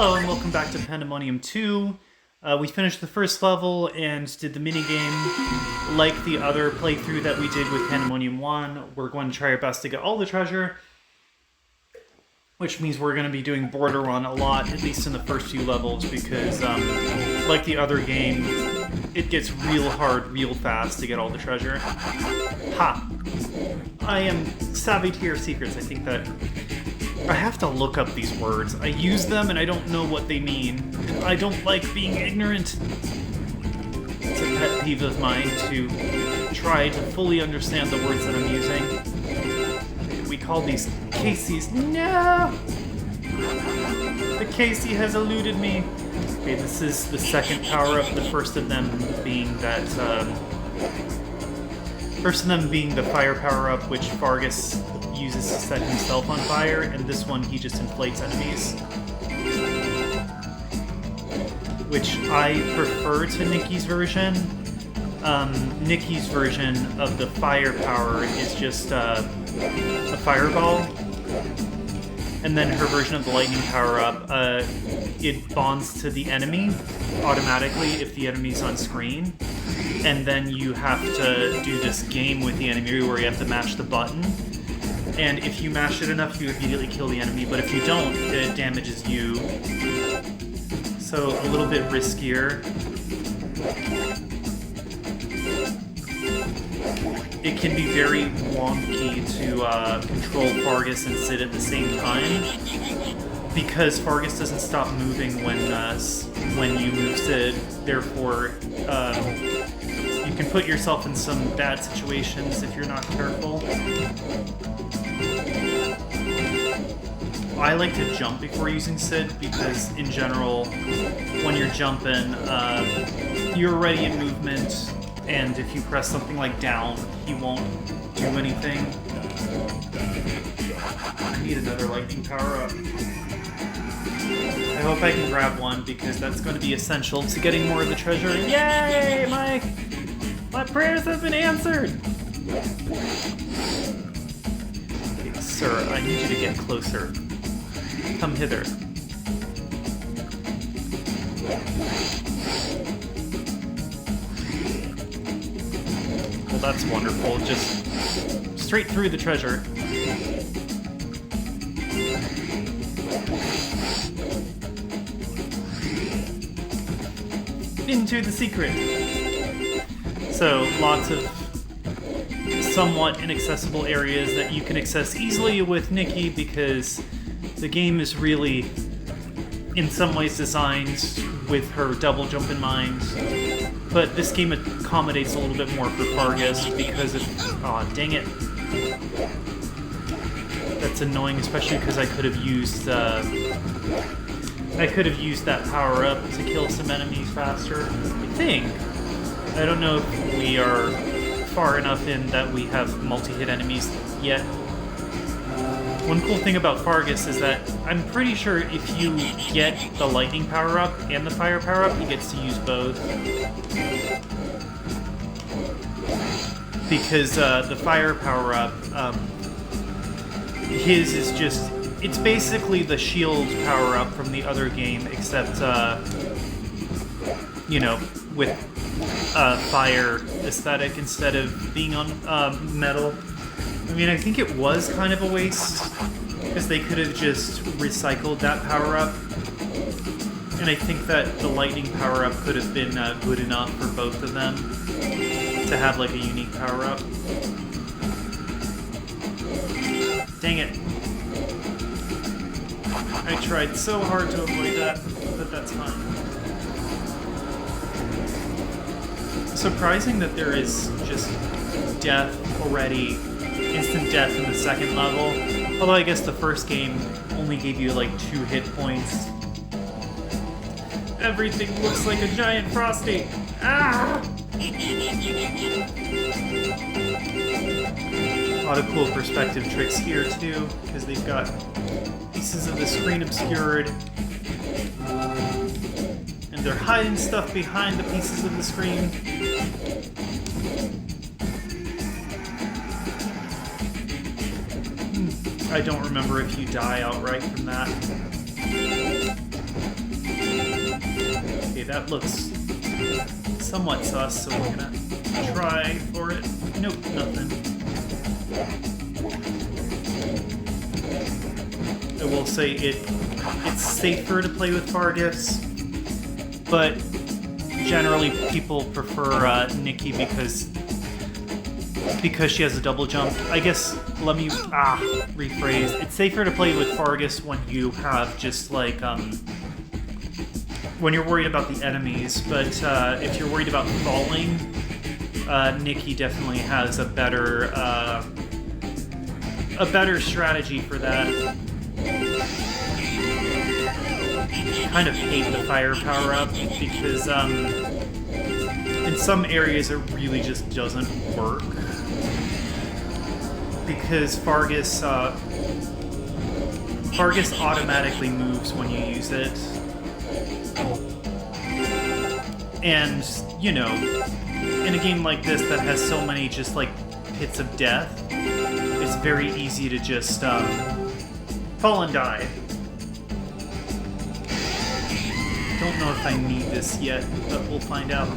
Hello and welcome back to Pandemonium 2. We finished the first level and did the minigame. Like the other playthrough that we did with Pandemonium 1, we're going to try our best to get all the treasure. Which means we're going to be doing border run a lot, at least in the first few levels, because like the other game, it gets real hard real fast to get all the treasure. Ha! I am savvy to your secrets. I think that I have to look up these words. I use them and I don't know what they mean. I don't like being ignorant. It's a pet peeve of mine to try to fully understand the words that I'm using. We call these Casey's. No! The Casey has eluded me. Okay, this is the second power-up, the first of them being that, the fire power-up, which Fargus uses to set himself on fire, and this one he just inflates enemies. Which I prefer to Nikki's version. Nikki's version of the fire power is just a fireball. And then her version of the lightning power-up, it bonds to the enemy automatically if the enemy's on screen. And then you have to do this game with the enemy where you have to mash the button. And if you mash it enough, you immediately kill the enemy, but if you don't, it damages you. So a little bit riskier. It can be very wonky to control Fargus and Sid at the same time, because Fargus doesn't stop moving when you move Sid. Therefore, you can put yourself in some bad situations if you're not careful. I like to jump before using Sid because, in general, when you're jumping, you're already in movement, and if you press something like down, he won't do anything. I need another lightning power-up. I hope I can grab one because that's going to be essential to getting more of the treasure. Yay! My prayers have been answered! Okay, sir, I need you to get closer. Come hither. Well, that's wonderful. Just straight through the treasure. Into the secret. So, lots of somewhat inaccessible areas that you can access easily with Nikki because the game is really, in some ways, designed with her double jump in mind. But this game accommodates a little bit more for Fargus because of... Aw, dang it. That's annoying, especially because I could have used that power-up to kill some enemies faster. I think. I don't know if we are far enough in that we have multi-hit enemies yet. One cool thing about Fargus is that I'm pretty sure if you get the lightning power-up and the fire power-up, he gets to use both. Because the fire power-up, his is just... It's basically the shield power-up from the other game, except, with fire aesthetic instead of being on metal. I mean, I think it was kind of a waste, because they could have just recycled that power-up. And I think that the lightning power-up could have been good enough for both of them to have, like, a unique power-up. Dang it. I tried so hard to avoid that, but that's fine. Surprising that there is just death already. Instant death in the second level. Although I guess the first game only gave you like 2 hit points. Everything looks like a giant Frosty. Ah! A lot of cool perspective tricks here too, because they've got pieces of the screen obscured. And they're hiding stuff behind the pieces of the screen. I don't remember if you die outright from that. that looks somewhat sus, so we're gonna try for it. Nope, nothing. I will say it's safer to play with Fargus, but generally people prefer Nikki because she has a double jump. I guess, let me rephrase. It's safer to play with Fargus when you have just like when you're worried about the enemies, but if you're worried about falling, Nikki definitely has a better strategy for that. Kind of hate the fire power up because in some areas it really just doesn't work. Because Fargus automatically moves when you use it. And, you know, in a game like this that has so many just like pits of death, it's very easy to just fall and die. Don't know if I need this yet, but we'll find out.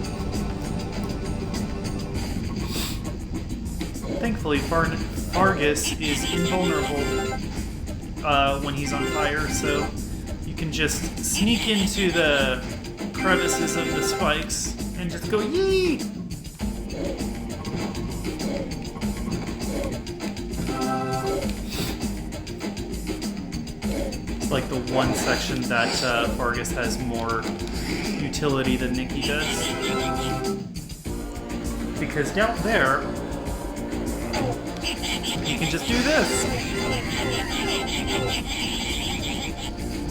Thankfully, Fargus is invulnerable when he's on fire, so you can just sneak into the crevices of the spikes and just go yee! It's like the one section that Fargus has more utility than Nikki does. Because down there, you can just do this.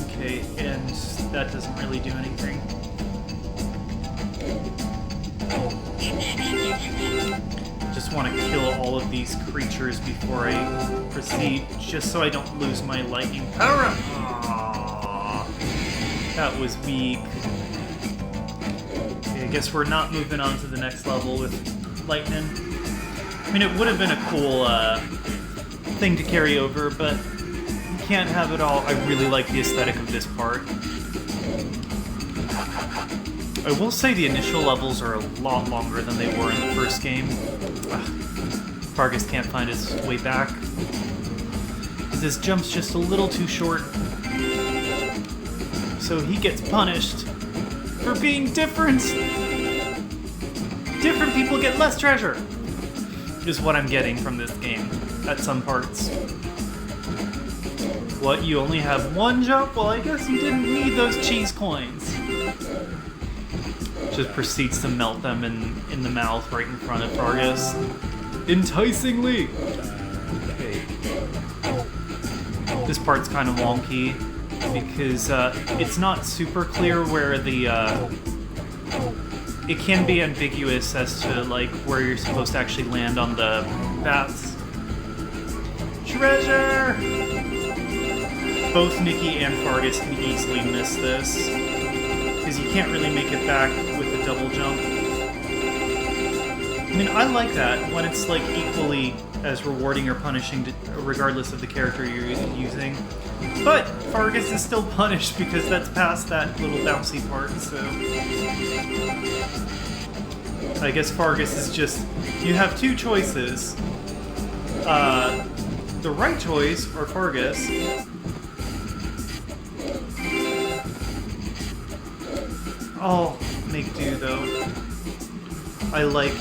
Okay, and that doesn't really do anything. Just want to kill all of these creatures before I proceed, just so I don't lose my lightning power. Aww, that was weak. Okay, I guess we're not moving on to the next level with lightning. I mean, it would have been a cool thing to carry over, but you can't have it all. I really like the aesthetic of this part. I will say the initial levels are a lot longer than they were in the first game. Fargus can't find his way back. This jump's just a little too short. So he gets punished for being different. Different people get less treasure, is what I'm getting from this game at some parts. What, you only have one jump? Well, I guess you didn't need those cheese coins. Just proceeds to melt them in the mouth right in front of Fargus. Enticingly! Okay. This part's kind of wonky because it's not super clear where the... it can be ambiguous as to like where you're supposed to actually land on the paths. Treasure! Both Nikki and Fargus can easily miss this, because you can't really make it back with a double jump. I mean, I like that when it's like equally as rewarding or punishing regardless of the character you're using. But Fargus is still punished because that's past that little bouncy part, so... I guess Fargus is just... You have two choices. The right choice, or Fargus... I'll make do, though. I like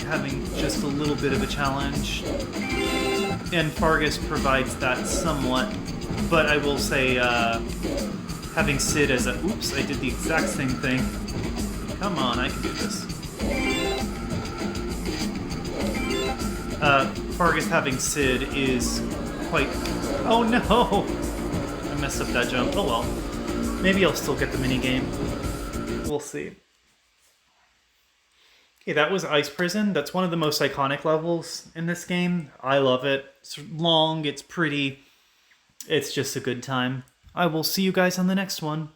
having just a little bit of a challenge. And Fargus provides that somewhat. But I will say, having Sid as a... Oops, I did the exact same thing. Come on, I can do this. Fargus having Sid is quite... Oh no! I messed up that jump. Oh well. Maybe I'll still get the minigame. We'll see. Okay, that was Ice Prison. That's one of the most iconic levels in this game. I love it. It's long, it's pretty. It's just a good time. I will see you guys on the next one.